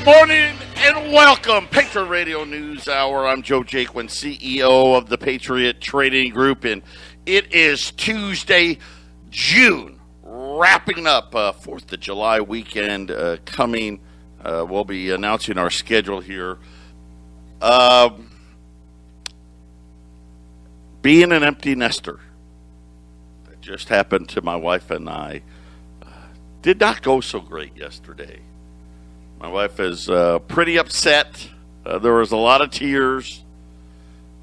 morning and welcome. Patriot Radio News Hour. I'm Joe Jaquin, CEO of the Patriot Trading Group, and it is Tuesday, June, wrapping up 4th of July weekend coming. We'll be announcing our schedule here. Being an empty nester, that just happened to my wife and I, did not go so great yesterday. My wife is pretty upset. There was a lot of tears.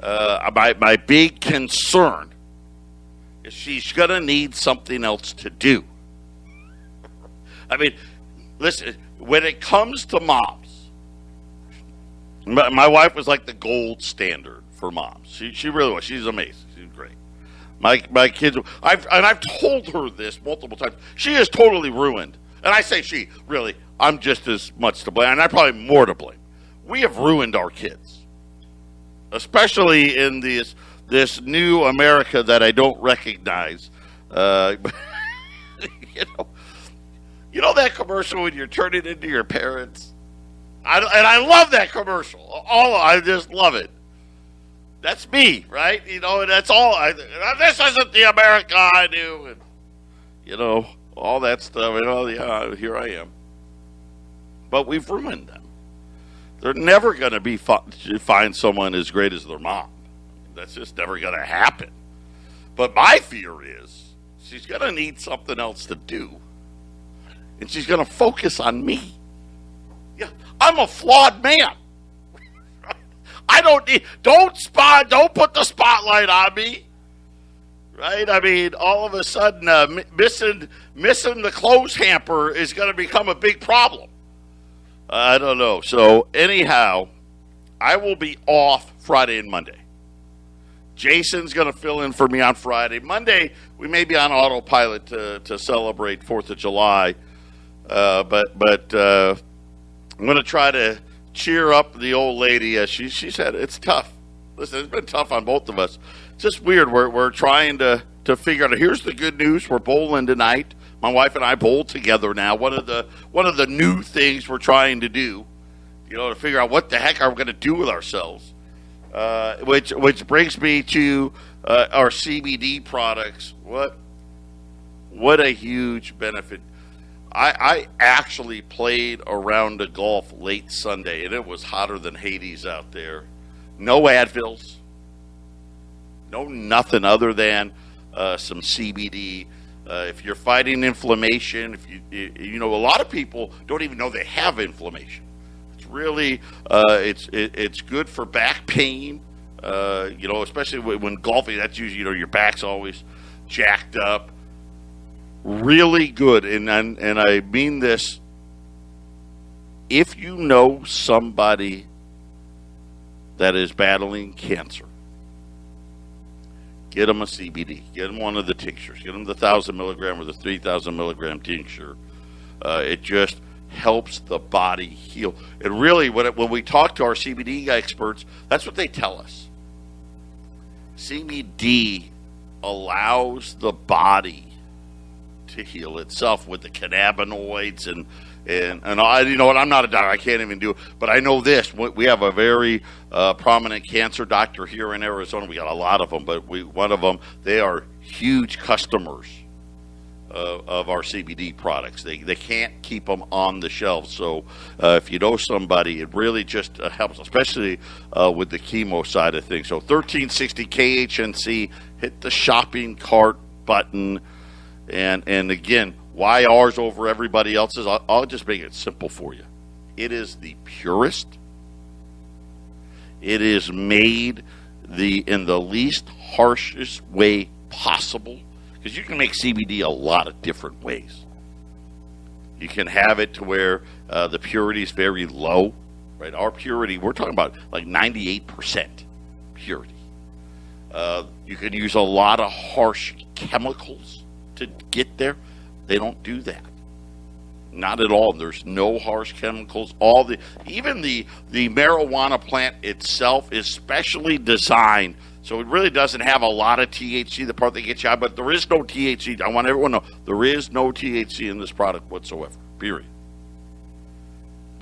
My big concern is she's going to need something else to do. I mean, listen, when it comes to moms, my wife was like the gold standard for moms. She really was. She's amazing. She's great. My kids, I've told her this multiple times. She is totally ruined. And I say she, really, I'm just as much to blame, and I'm probably more to blame. We have ruined our kids, especially in this new America that I don't recognize. You know that commercial when you're turning into your parents? I love that commercial. I just love it. That's me, right? You know, and that's all. This isn't the America I knew, and you know, all that stuff. And oh yeah, here I am. But we've ruined them. They're never going to find someone as great as their mom. That's just never going to happen. But my fear is she's going to need something else to do, and she's going to focus on me. Yeah, I'm a flawed man. I don't put the spotlight on me. Right? I mean, all of a sudden, missing the clothes hamper is going to become a big problem. I don't know. So, anyhow, I will be off Friday and Monday. Jason's going to fill in for me on Friday. Monday, we may be on autopilot to celebrate 4th of July. But I'm going to try to cheer up the old lady. She said it's tough. Listen, it's been tough on both of us. It's just weird. We're trying to figure out. Here's the good news. We're bowling tonight. My wife and I bowl together now. One of the new things we're trying to do, you know, to figure out what the heck are we going to do with ourselves. Which brings me to our CBD products. What a huge benefit. I actually played a round of golf late Sunday, and it was hotter than Hades out there. No Advils. No nothing other than some CBD. If you're fighting inflammation, you know, a lot of people don't even know they have inflammation. It's really it's good for back pain. You know, especially when golfing. That's usually, you know, your back's always jacked up. Really good, and I mean this. If you know somebody that is battling cancer, get them a CBD. Get them one of the tinctures. Get them the 1,000 milligram or the 3,000 milligram tincture. It just helps the body heal. And really, when we talk to our CBD experts, that's what they tell us. CBD allows the body to heal itself with the cannabinoids and I, you know what, I'm not a doctor, I can't even do it, but I know this. We have a very prominent cancer doctor here in Arizona. We got a lot of them, but one of them, they are huge customers of our CBD products. They can't keep them on the shelves. So if you know somebody, it really just helps, especially with the chemo side of things. So 1360 KHNC, hit the shopping cart button. And again, why ours over everybody else's? I'll just make it simple for you. It is the purest. It is made in the least harshest way possible, because you can make CBD a lot of different ways. You can have it to where the purity is very low, right? Our purity, we're talking about like 98% purity. You can use a lot of harsh chemicals to get there. They don't do that. Not at all. There's no harsh chemicals. Even the marijuana plant itself is specially designed, so it really doesn't have a lot of THC, the part that gets you out, but there is no THC. I want everyone to know there is no THC in this product whatsoever. Period.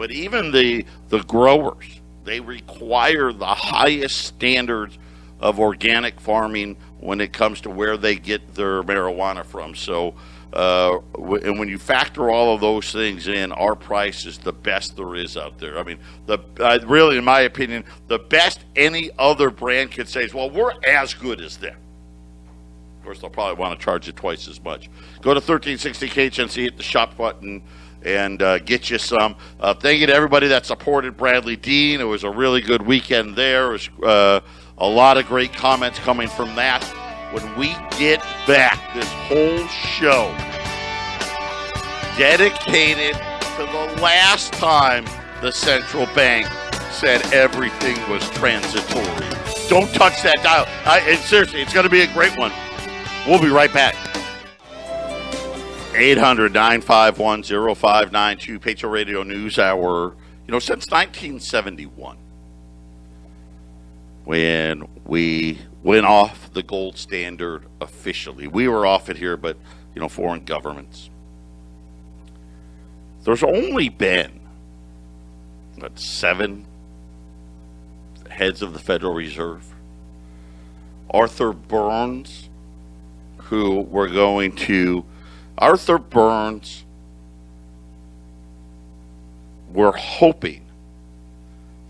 But even the growers, they require the highest standards of organic farming when it comes to where they get their marijuana from. So, and when you factor all of those things in, our price is the best there is out there. I mean, really, in my opinion, the best any other brand could say is, well, we're as good as them. Of course, they'll probably want to charge you twice as much. Go to 1360 KHNC, hit the shop button, and get you some. Thank you to everybody that supported Bradley Dean. It was a really good weekend there. It was a lot of great comments coming from that. When we get back, this whole show dedicated to the last time the central bank said everything was transitory. Don't touch that dial. Seriously, it's going to be a great one. We'll be right back. 800-951-0592, Patriot Radio News Hour. You know, since 1971, when we went off the gold standard officially, we were off it here, but, you know, foreign governments. There's only been, 7 heads of the Federal Reserve. Arthur Burns, who we're going to... Arthur Burns, we're hoping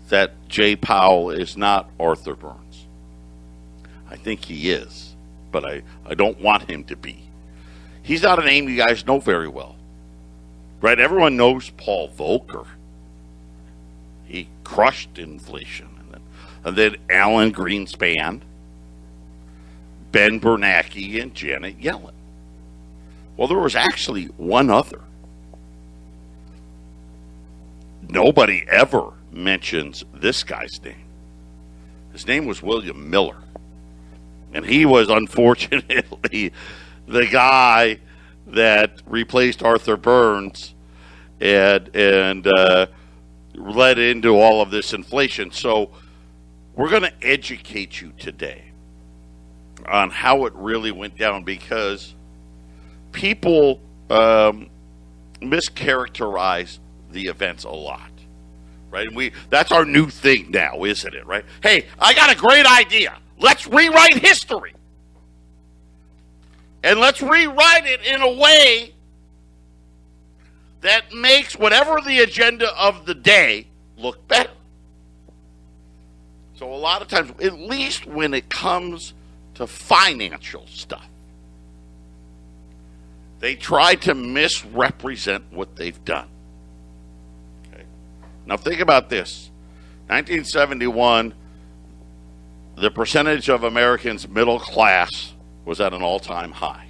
that Jay Powell is not Arthur Burns. I think he is, but I don't want him to be. He's not a name you guys know very well, right? Everyone knows Paul Volcker. He crushed inflation. And then Alan Greenspan, Ben Bernanke, and Janet Yellen. Well, there was actually one other. Nobody ever mentions this guy's name. His name was William Miller. And he was, unfortunately, the guy that replaced Arthur Burns and led into all of this inflation. So we're going to educate you today on how it really went down, because people mischaracterize the events a lot, right? That's our new thing now, isn't it, right? Hey, I got a great idea. Let's rewrite history. And let's rewrite it in a way that makes whatever the agenda of the day look better. So a lot of times, at least when it comes to financial stuff, they try to misrepresent what they've done. Okay. Now think about this. 1971, the percentage of Americans middle class was at an all-time high.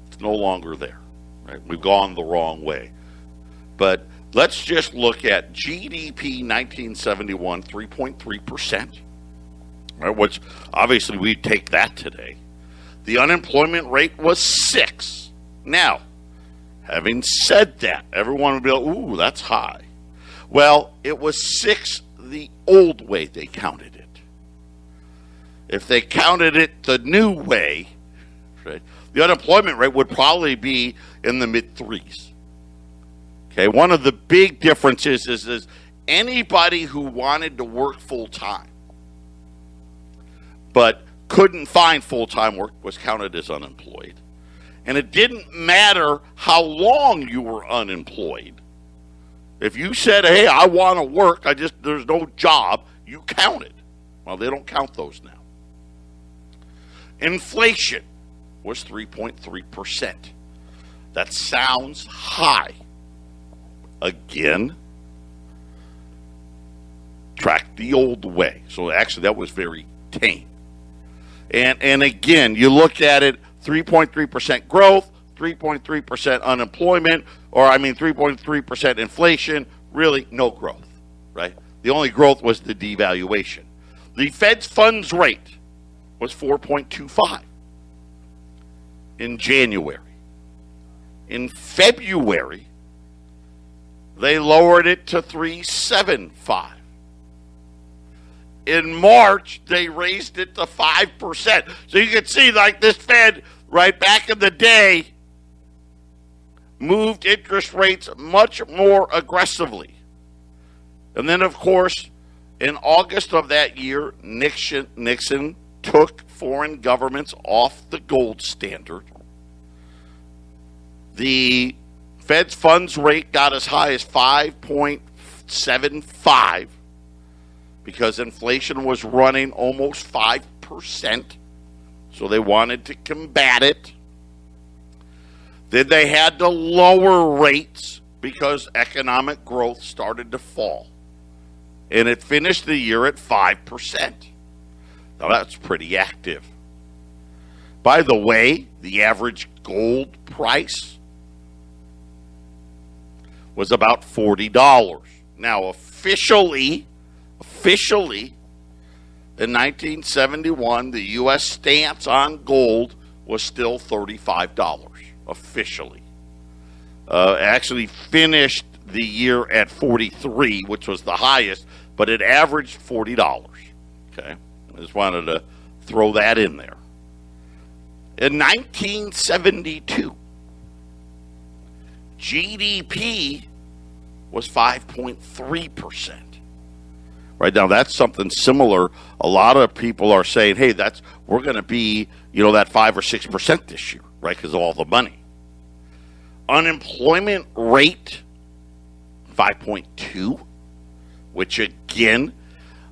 It's no longer there. Right? We've gone the wrong way. But let's just look at GDP 1971, 3.3%. Right? Which obviously we'd take that today. The unemployment rate was 6. Now, having said that, everyone would be like, ooh, that's high. Well, it was 6 the old way they counted it. If they counted it the new way, right, the unemployment rate would probably be in the mid-3s. Okay, one of the big differences is anybody who wanted to work full-time but couldn't find full-time work was counted as unemployed. And it didn't matter how long you were unemployed. If you said, hey, I want to work, there's no job, you counted. Well, they don't count those now. Inflation was 3.3%. That sounds high. Again, track the old way. So actually that was very tame. And again, you look at it, 3.3% growth, 3.3% unemployment, 3.3% inflation, really no growth, right? The only growth was the devaluation. The Fed's funds rate was 4.25 in January. In February, they lowered it to 3.75. In March, they raised it to 5%. So you can see, like, this Fed, right back in the day, moved interest rates much more aggressively. And then, of course, in August of that year, Nixon took foreign governments off the gold standard. The Fed's funds rate got as high as 5.75 because inflation was running almost 5%. So they wanted to combat it. Then they had to lower rates because economic growth started to fall. And it finished the year at 5%. Now that's pretty active. By the way, the average gold price was about $40. Now officially, in 1971, the U.S. stance on gold was still $35, officially. Actually finished the year at 43, which was the highest, but it averaged $40. Okay, I just wanted to throw that in there. In 1972, GDP was 5.3%. Right now, that's something similar. A lot of people are saying, "Hey, we're going to be, that 5 or 6% this year, right? Because of all the money." Unemployment rate 5.2, which again,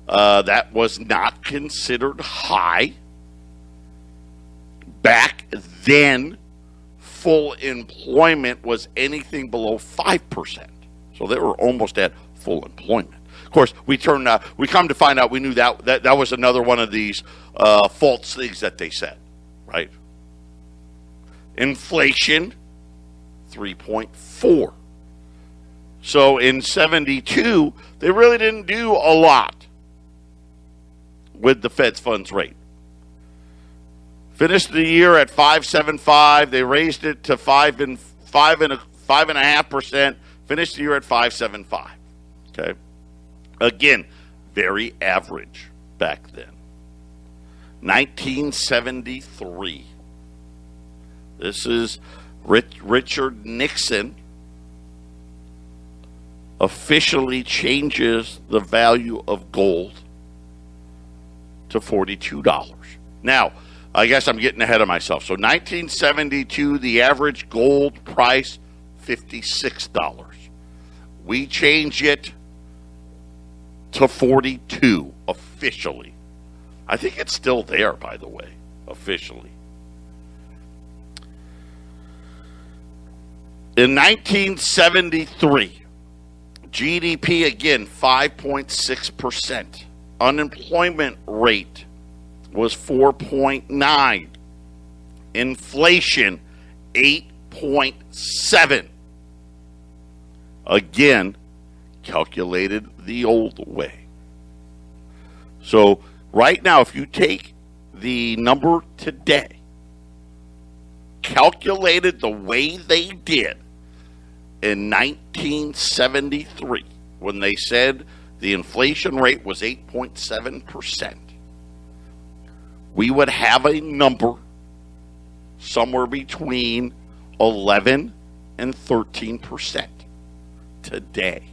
that was not considered high. Back then, full employment was anything below 5%. So they were almost at full employment. Of course, we come to find out we knew that was another one of these false things that they said, right? Inflation, 3.4. So in 72, they really didn't do a lot with the Fed's funds rate. Finished the year at 5.75. They raised it to 5.5%. Finished the year at 5.75. Okay. Again, very average back then. 1973. This is Richard Nixon officially changes the value of gold to $42. Now, I guess I'm getting ahead of myself. So 1972, the average gold price, $56. We change it to 42 officially. I think it's still there, by the way, officially. In 1973, GDP again 5.6%. Unemployment rate was 4.9. Inflation 8.7. Again, calculated the old way. So right now, if you take the number today, calculated the way they did in 1973, when they said the inflation rate was 8.7%, we would have a number somewhere between 11 and 13% today.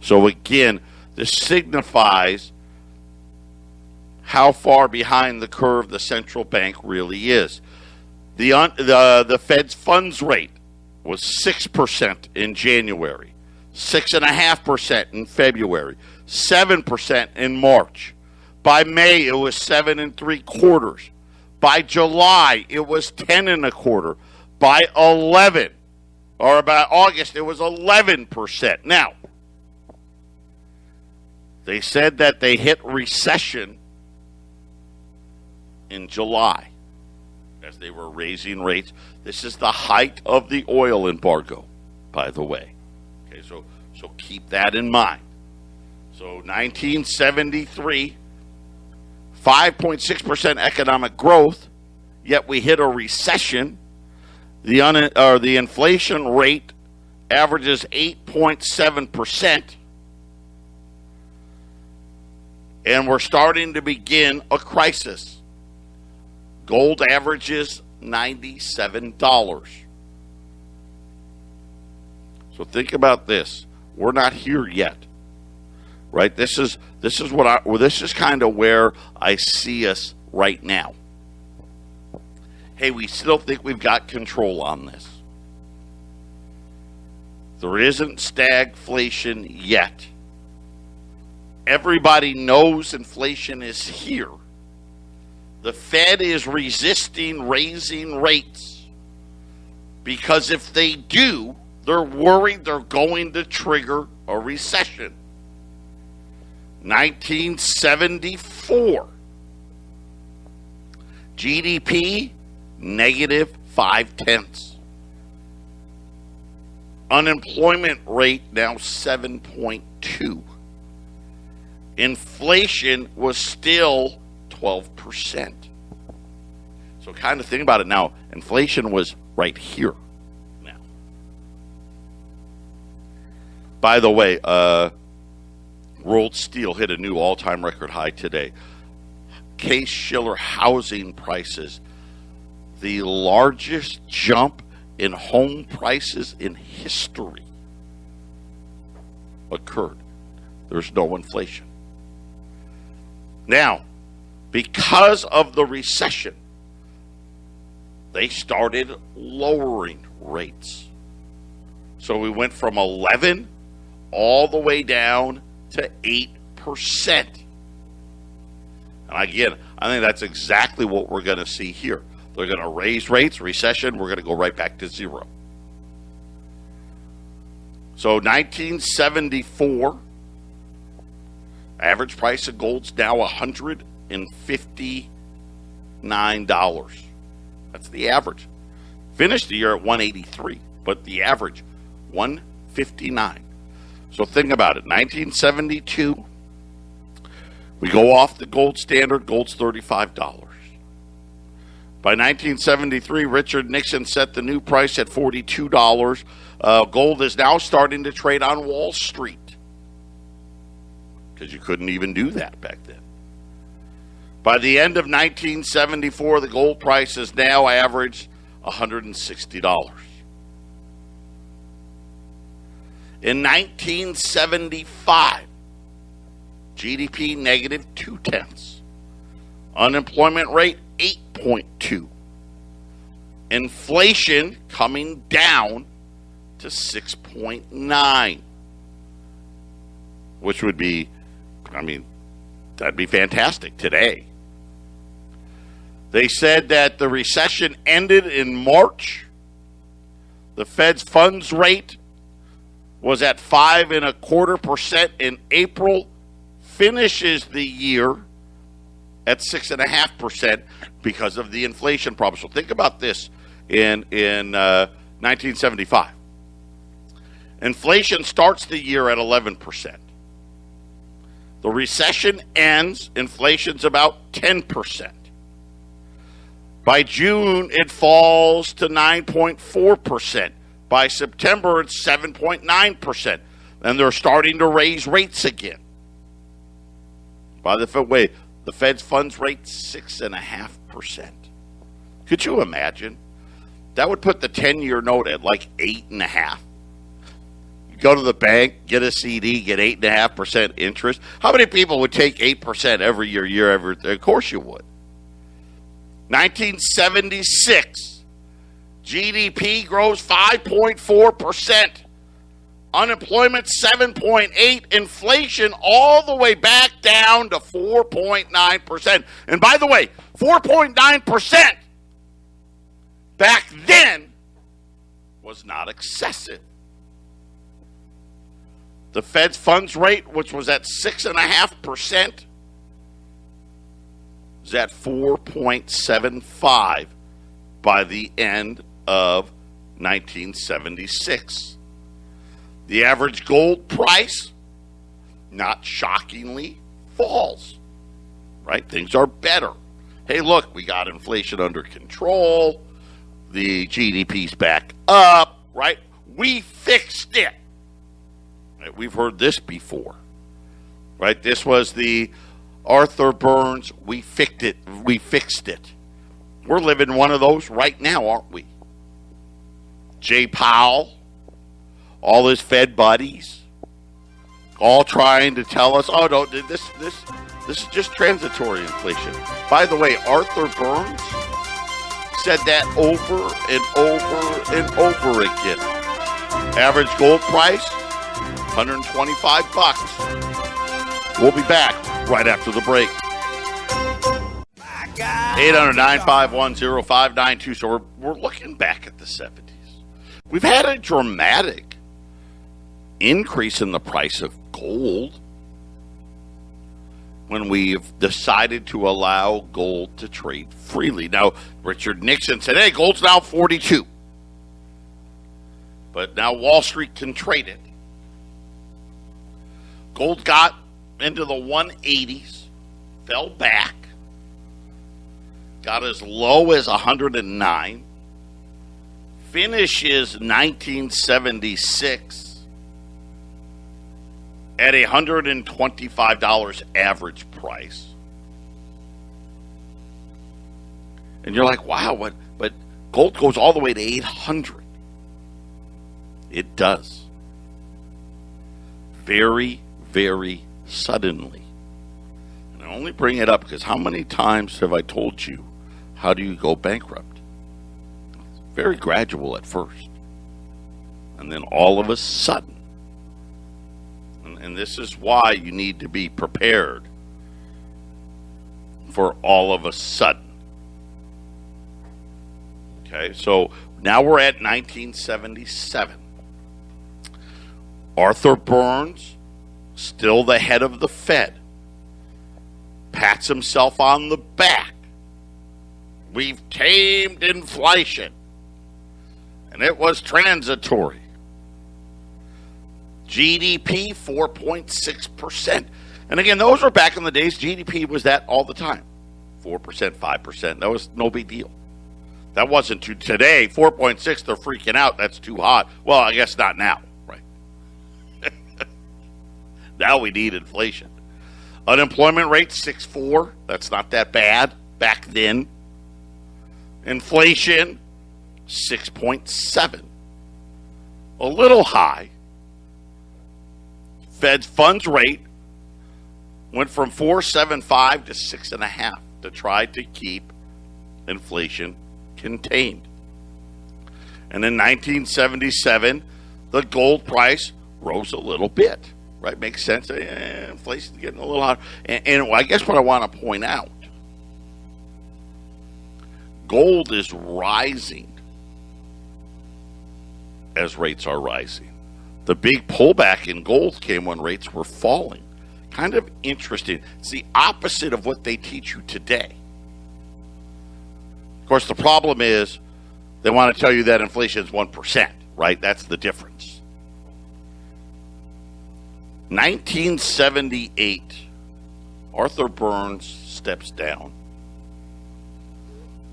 So again, this signifies how far behind the curve the central bank really is. The Fed's funds rate was 6% in January, 6.5% in February, 7% in March. By May, it was 7.75%. By July, it was 10.25%. By August, it was 11%. Now, they said that they hit recession in July as they were raising rates. This is the height of the oil embargo, by the way. Okay, so keep that in mind. So 1973, 5.6% economic growth, yet we hit a recession. The inflation rate averages 8.7%, and we're starting to begin a crisis. Gold averages $97. So think about this. We're not here yet, right? This is kind of where I see us right now. Hey, we still think we've got control on this. There isn't stagflation yet. Everybody knows inflation is here. The Fed is resisting raising rates because if they do, they're worried they're going to trigger a recession. 1974. GDP, -0.5. Unemployment rate now 7.2. Inflation was still 12%. So kind of think about it now. Inflation was right here now. By the way, world steel hit a new all-time record high today. Case-Shiller housing prices, the largest jump in home prices in history occurred. There's no inflation. Now, because of the recession, they started lowering rates. So we went from 11 all the way down to 8%. And again, I think that's exactly what we're going to see here. They're going to raise rates, recession, we're going to go right back to zero. So 1974, average price of gold's now $159. That's the average. Finished the year at 183, but the average, 159. So think about it, 1972, we go off the gold standard, gold's $35. By 1973, Richard Nixon set the new price at $42. Gold is now starting to trade on Wall Street because you couldn't even do that back then. By the end of 1974, the gold price is now averaged $160. In 1975, GDP -0.2. Unemployment rate 8.2. Inflation coming down to 6.9, which would be, that'd be fantastic today. They said that the recession ended in March. The Fed's funds rate was at 5.25% in April, finishes the year at 6.5% because of the inflation problem. So think about this in 1975. Inflation starts the year at 11%. The recession ends, inflation's about 10%. By June, it falls to 9.4%. By September, it's 7.9%. And they're starting to raise rates again. By the way, the Fed's funds rate, 6.5%. Could you imagine? That would put the 10-year note at like 8.5%. You go to the bank, get a CD, get 8.5% interest. How many people would take 8% every year? Of course you would. 1976, GDP grows 5.4%. Unemployment 7.8%, inflation all the way back down to 4.9%. And by the way, 4.9% back then was not excessive. The Fed's funds rate, which was at 6.5%, is at 4.75 by the end of 1976. The average gold price, not shockingly, falls, right? Things are better. Hey, look, we got inflation under control. The GDP's back up, right? We fixed it. Right? We've heard this before, right? This was the Arthur Burns, we fixed it. We're living one of those right now, aren't we? Jay Powell, all his Fed buddies, all trying to tell us, oh no, this is just transitory inflation. By the way, Arthur Burns said that over and over and over again. Average gold price, $125. We'll be back right after the break. 800-951-0592. So we're looking back at the 70s. We've had a dramatic increase in the price of gold when we've decided to allow gold to trade freely. Now, Richard Nixon said, hey, gold's now 42. But now Wall Street can trade it. Gold got into the 180s, fell back, got as low as 109, finishes 1976 at $125 average price. And you're like, wow, but gold goes all the way to 800. It does. Very, very suddenly. And I only bring it up because how many times have I told you, how do you go bankrupt? It's very gradual at first. And then all of a sudden. And this is why you need to be prepared for all of a sudden. Okay, so now we're at 1977. Arthur Burns, still the head of the Fed, pats himself on the back. We've tamed inflation, and it was transitory. GDP 4.6%. And again, those were back in the days. GDP was that all the time. 4%, 5%. That was no big deal. That wasn't too today. 4.6, they're freaking out. That's too hot. Well, I guess not now, right? Now we need inflation. Unemployment rate 6.4. That's not that bad back then. Inflation 6.7. A little high. Fed's funds rate went from 4.75 to 6.5 to try to keep inflation contained. And in 1977, the gold price rose a little bit. Right? Makes sense. Inflation's getting a little hot. And I guess what I want to point out, gold is rising as rates are rising. The big pullback in gold came when rates were falling. Kind of interesting. It's the opposite of what they teach you today. Of course, the problem is they want to tell you that inflation is 1%, right? That's the difference. 1978, Arthur Burns steps down,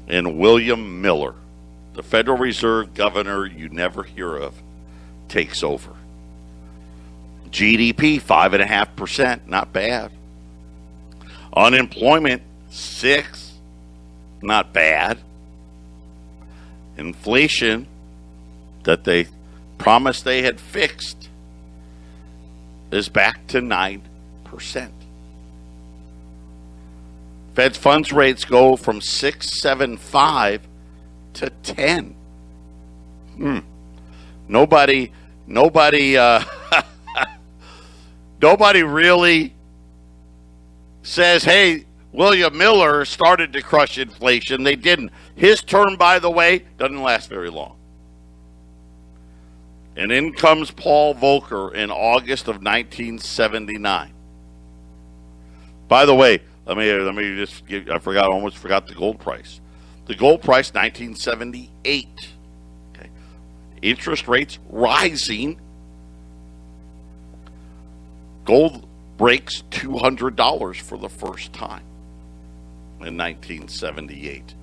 and William Miller, the Federal Reserve governor you never hear of, takes over. GDP 5.5%, not bad. Unemployment 6%, not bad. Inflation that they promised they had fixed is back to 9%. Fed's funds rates go from 6.75 to 10. Nobody really says, hey, William Miller started to crush inflation. They didn't. His term, by the way, doesn't last very long. And in comes Paul Volcker in August of 1979. By the way, let me just give, almost forgot the gold price. The gold price, 1978. Okay. Interest rates rising. Gold breaks $200 for the first time in 1978.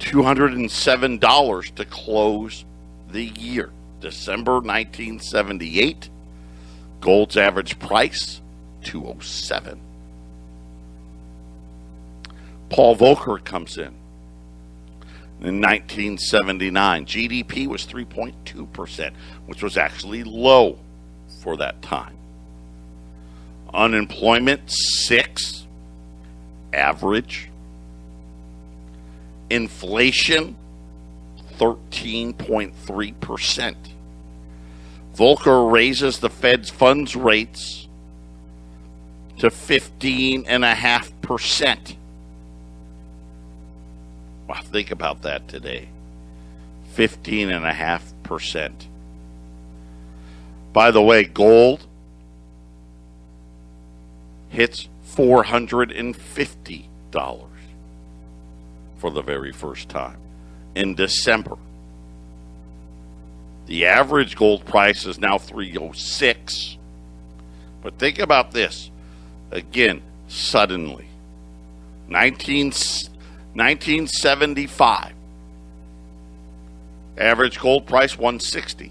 $207 to close the year. December 1978. Gold's average price, $207. Paul Volcker comes in. In 1979, GDP was 3.2%, which was actually low for that time. Unemployment, 6, average. Inflation, 13.3%. Volcker raises the Fed's funds rates to 15.5%. Wow, think about that today. 15.5%. By the way, gold hits $450 for the very first time in December. The average gold price is now $306. But think about this. Again, suddenly. 1975. Average gold price $160.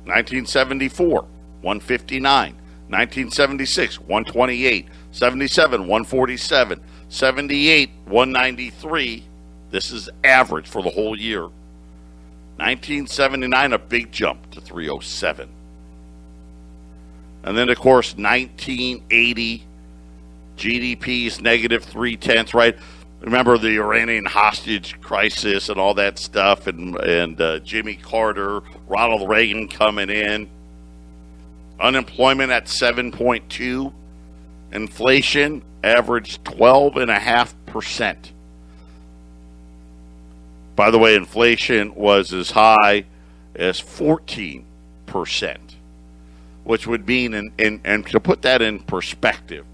1974, $159. 1976, $128. 77, $147. 78, $193. This is average for the whole year. 1979, a big jump to $307. And then, of course, 1980, GDP's negative 0.3, right? Remember the Iranian hostage crisis and all that stuff, and Jimmy Carter, Ronald Reagan coming in. Unemployment at 7.2. Inflation averaged 12.5%. By the way, inflation was as high as 14%, which would mean, and to put that in perspective,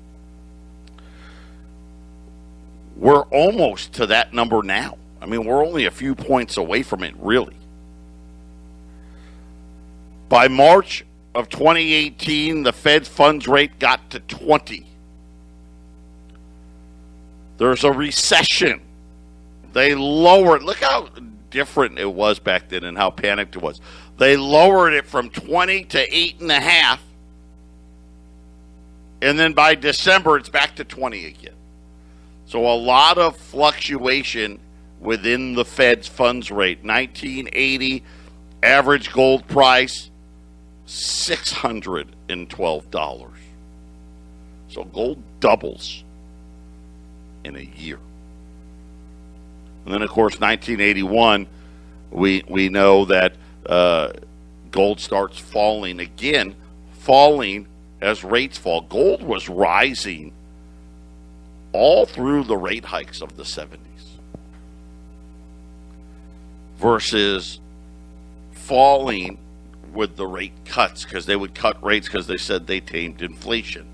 we're almost to that number now. I mean, we're only a few points away from it, really. By March of 2018, the Fed funds rate got to 20. There's a recession. They lowered, look how different it was back then and how panicked it was. They lowered it from 20 to 8.5. And then by December, it's back to 20 again. So a lot of fluctuation within the Fed's funds rate. 1980, average gold price, $612. So gold doubles in a year. And then, of course, 1981, we know that gold starts falling again, falling as rates fall. Gold was rising all through the rate hikes of the 70s versus falling with the rate cuts, because they would cut rates because they said they tamed inflation.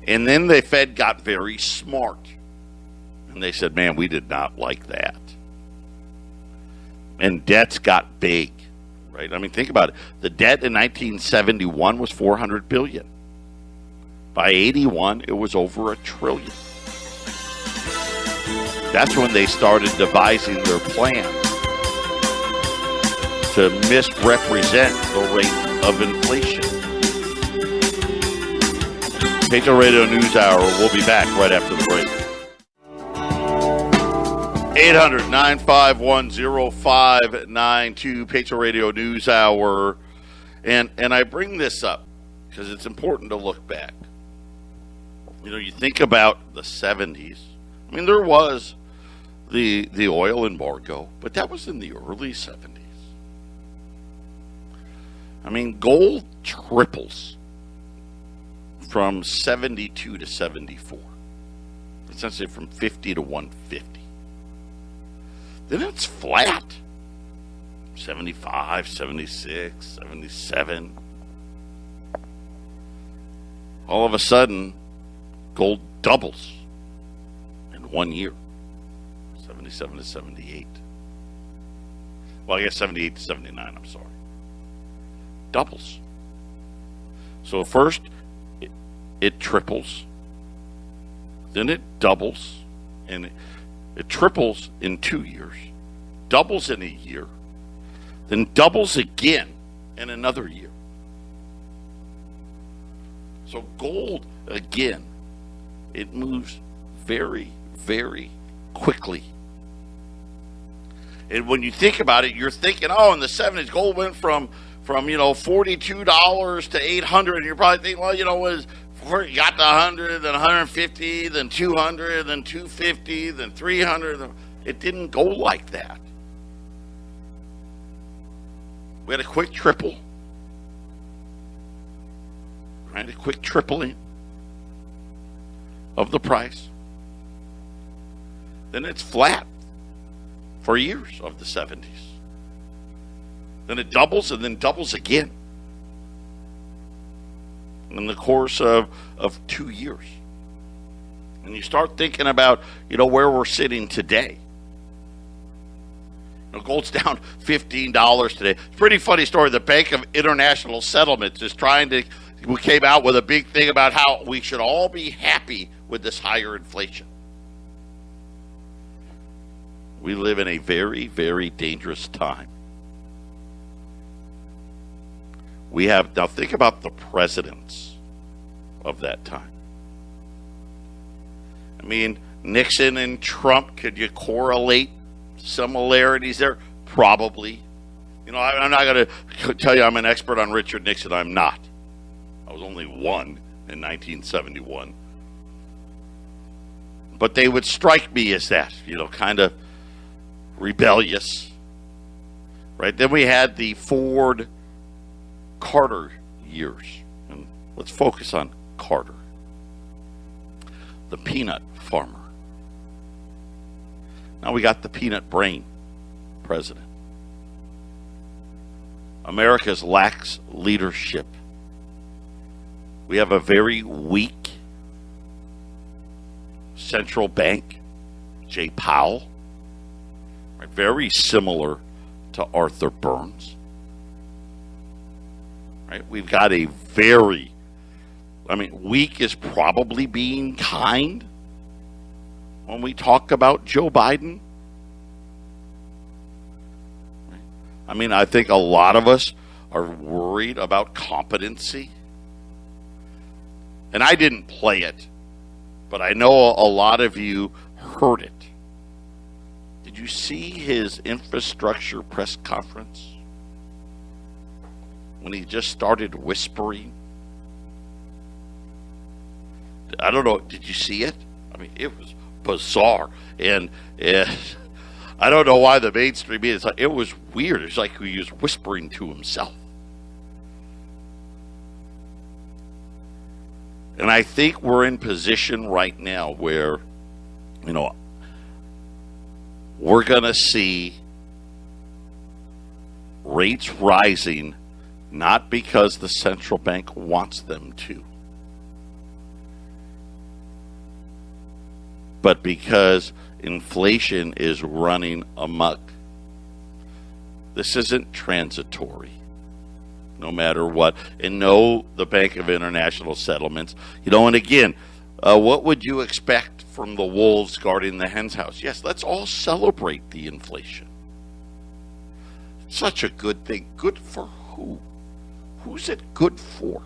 And then the Fed got very smart. And they said, man, we did not like that. And debts got big, right? I mean, think about it. The debt in 1971 was $400 billion. By 81, it was over $1 trillion. That's when they started devising their plan to misrepresent the rate of inflation. Patriot Radio News Hour. We'll be back right after the break. 800-951-0592, Patriot Radio News Hour. And I bring this up because it's important to look back. You know, you think about the 70s. I mean, there was the oil embargo, but that was in the early 70s. I mean, gold triples from 72 to 74. Essentially from 50 to 150. Then it's flat. 75, 76, 77. All of a sudden, gold doubles in 1 year. 77 to 78. Well, I guess 78 to 79, I'm sorry. Doubles. So first, it triples. Then it doubles. And it triples in 2 years, doubles in a year, then doubles again in another year. So gold, again, it moves very, very quickly. And when you think about it, you're thinking, oh, in the 70s, gold went from $42 to $800, and you're probably thinking, well, you got to 100, then 150, then 200, then 250, then 300. It didn't go like that. We had a quick triple, right? A quick tripling of the price. Then it's flat for years of the 70s. Then it doubles and then doubles again in the course of 2 years. And you start thinking about, where we're sitting today. Gold's down $15 today. It's a pretty funny story. The Bank of International Settlements is we came out with a big thing about how we should all be happy with this higher inflation. We live in a very, very dangerous time. Now think about the presidents of that time. I mean, Nixon and Trump, could you correlate similarities there? Probably. I'm not going to tell you I'm an expert on Richard Nixon. I'm not. I was only one in 1971. But they would strike me as that, kind of rebellious. Right? Then we had the Ford Carter years. And let's focus on Carter, the peanut farmer. Now we got the peanut brain president. America's lacks leadership. We have a very weak central bank, Jay Powell, right? Very similar to Arthur Burns. Right? We've got a weak is probably being kind when we talk about Joe Biden. I think a lot of us are worried about competency. And I didn't play it, but I know a lot of you heard it. Did you see his infrastructure press conference? When he just started whispering? I don't know, did you see it? It was bizarre. And I don't know why the mainstream media, it was weird. It's like he was whispering to himself. And I think we're in position right now where, we're going to see rates rising, not because the central bank wants them to, but because inflation is running amok. This isn't transitory, no matter what. And no, the Bank of International Settlements, and again, what would you expect from the wolves guarding the hen's house? Yes, let's all celebrate the inflation. Such a good thing. Good for who? Who's it good for?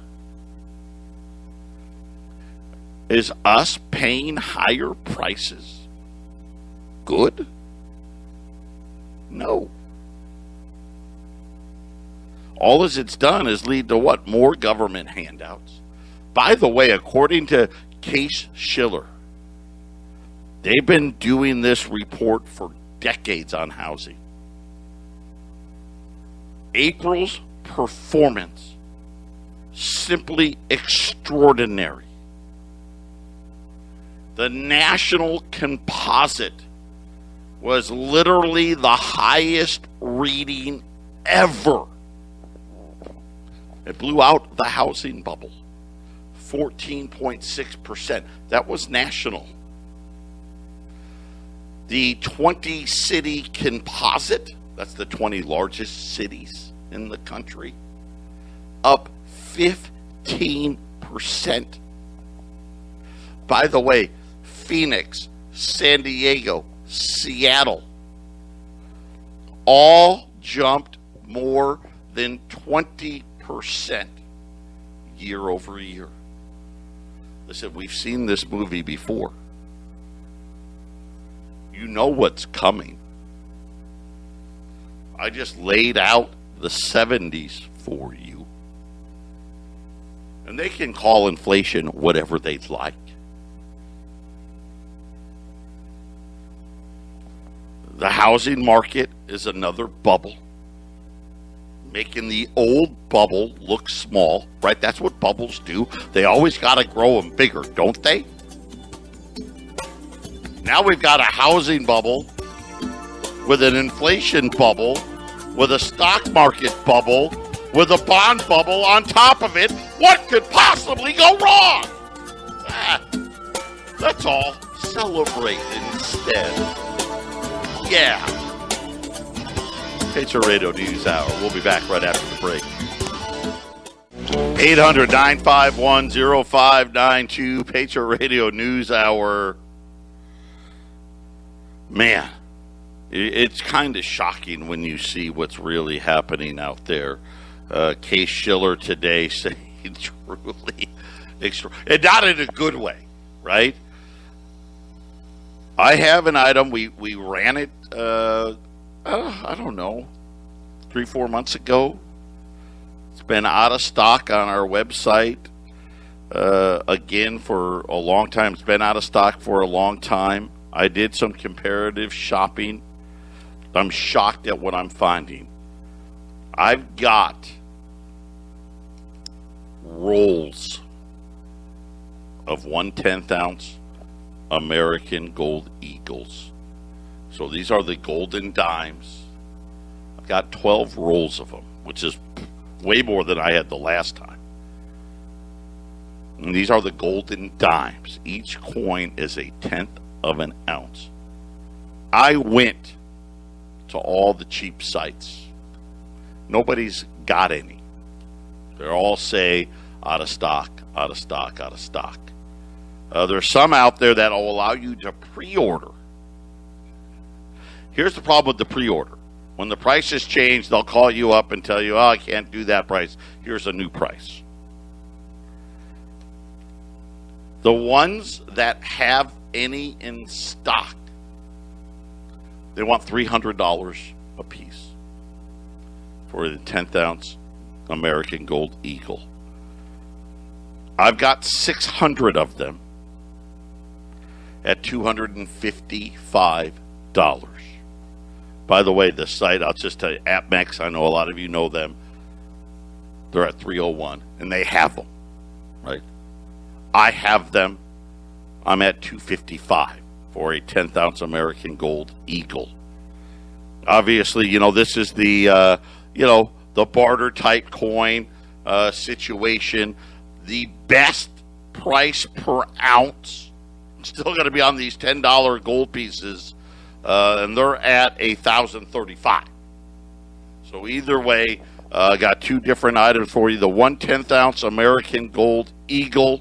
Is us paying higher prices good? No. All it's done is lead to what? More government handouts. By the way, according to Case-Shiller, they've been doing this report for decades on housing. April's performance, simply extraordinary. The national composite was literally the highest reading ever. It blew out the housing bubble. 14.6%. That was national. The 20-city composite, that's the 20 largest cities in the country, up 15%. By the way, Phoenix, San Diego, Seattle, all jumped more than 20% year over year. Listen, we've seen this movie before. You know what's coming. I just laid out the 70s for you. And they can call inflation whatever they'd like. The housing market is another bubble, making the old bubble look small, right? That's what bubbles do. They always got to grow them bigger, don't they? Now we've got a housing bubble with an inflation bubble, with a stock market bubble, with a bond bubble on top of it. What could possibly go wrong? Let's all celebrate instead. Yeah. Patriot Radio News Hour. We'll be back right after the break. 800-951-0592. Patriot Radio News Hour. Man, it's kind of shocking when you see what's really happening out there. Case Schiller today saying truly and not in a good way, right? I have an item. We ran it, I don't know, 3-4 months ago. It's been out of stock on our website again for a long time. It's been out of stock for a long time. I did some comparative shopping. I'm shocked at what I'm finding. I've got rolls of 1/10 ounce American Gold Eagles. So these are the golden dimes. I've got 12 rolls of them, which is way more than I had the last time. And these are the golden dimes. Each coin is 1/10 of an ounce. I went to all the cheap sites. Nobody's got any. They all say out of stock, out of stock, out of stock. There's some out there that will allow you to pre-order. Here's the problem with the pre-order. When the prices change, they'll call you up and tell you, oh, I can't do that price. Here's a new price. The ones that have any in stock, they want $300 a piece for the 10th ounce American Gold Eagle. I've got 600 of them at $255. By the way, the site, I'll just tell you, AppMex, I know a lot of you know them. They're at $301, and they have them, right? I have them. I'm at $255 for a 10th ounce American Gold Eagle. Obviously, this is the, the barter type coin situation. The best price per ounce, still going to be on these $10 gold pieces, and they're at $1,035. So either way, I got two different items for you. The 1/10 ounce American Gold Eagle.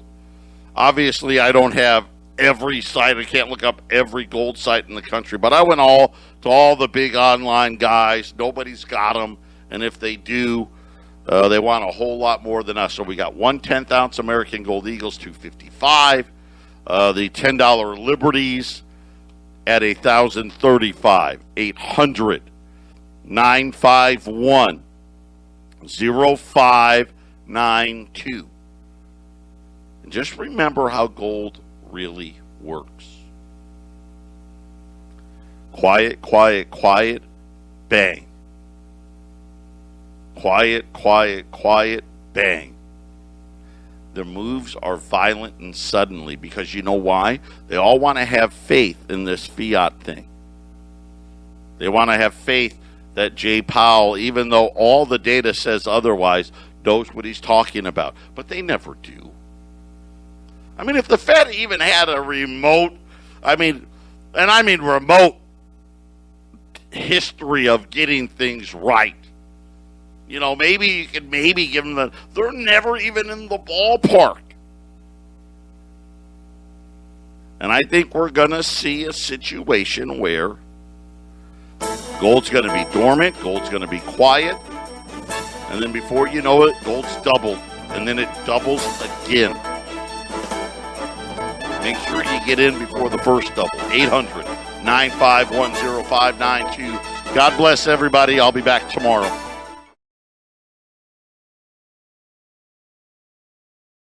Obviously, I don't have every site. I can't look up every gold site in the country, but I went to all the big online guys. Nobody's got them, and if they do, they want a whole lot more than us. So we got 1/10 ounce American Gold Eagles, $255. The $10 Liberties at $1,035. 800-951-0592. And just remember how gold really works. Quiet, quiet, quiet, bang. Quiet, quiet, quiet, bang. The moves are violent and suddenly because you know why? They all want to have faith in this fiat thing. They want to have faith that Jay Powell, even though all the data says otherwise, knows what he's talking about. But they never do. I mean, if the Fed even had a remote history of getting things right, maybe you could give them they're never even in the ballpark. And I think we're going to see a situation where gold's going to be dormant, gold's going to be quiet, and then before you know it, gold's doubled, and then it doubles again. Make sure you get in before the first double. 800-951-0592. God bless everybody. I'll be back tomorrow.